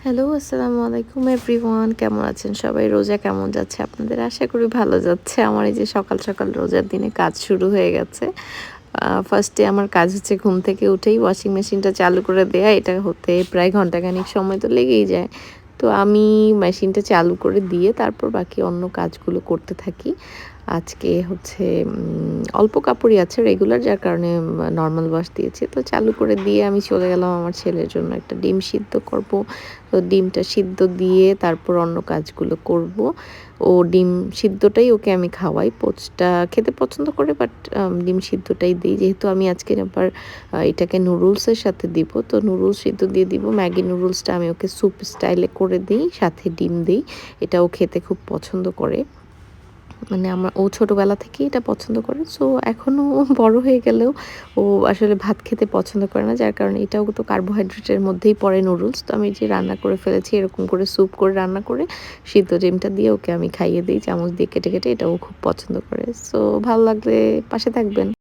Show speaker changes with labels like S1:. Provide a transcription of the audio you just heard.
S1: Hello, আসসালামু আলাইকুম everyone. কেমন আছেন সবাই? রোজা কেমন যাচ্ছে আপনাদের? আশা করি ভালো যাচ্ছে। আমার এই যে সকাল, সকাল রোজার দিনে কাজ শুরু হয়ে গেছে। ফার্স্টে আমার কাজ হচ্ছে ঘুম থেকে উঠেই ওয়াশিং মেশিনটা চালু করে দেয়া। এটা হতে প্রায় ঘন্টাখানেক সময় তো লেগেই যায়। তো আমি মেশিনটা চালু করে দিয়ে তারপর বাকি অন্য কাজগুলো করতে থাকি। আজকে হচ্ছে অল্প কাপড়ই আছে রেগুলার, যার কারণে নরমাল ওয়াশ দিয়েছি। তো চালু করে দিয়ে আমি চলে গেলাম আমার ছেলের জন্য একটা ডিম সিদ্ধ করব। তো ডিমটা সিদ্ধ দিয়ে তারপর অন্য কাজগুলো করব। ও ডিম সিদ্ধটাই ওকে আমি খাওয়াই। পোচটা খেতে পছন্দ করে, বাট ডিম সিদ্ধটাই দিই। যেহেতু আমি আজকে আবার এটাকে নুডলসের সাথে দিব। তো নুডলস সিদ্ধ দিয়ে দিব। ম্যাগি নুডলসটা আমি ওকে স্যুপ স্টাইলে করে দিই, সাথে ডিম দিই। এটা ও খেতে খুব পছন্দ করে। মানে ও ছোটবেলা থেকেই এটা পছন্দ করে। সো এখনও ও বড় হয়ে গেলেও ও আসলে ভাত খেতে পছন্দ করে না। যার কারণে এটাও তো কার্বোহাইড্রেটের মধ্যেই পড়ে নুডলস। তো আমি যে রান্না করে ফেলেছি এরকম করে স্যুপ করে রান্না করে সিদ্ধ ডিমটা দিয়ে ওকে আমি খাইয়ে দিই চামচ দিয়ে কেটে, কেটে। এটাও খুব পছন্দ করে। সো ভালো লাগলে পাশে থাকবেন।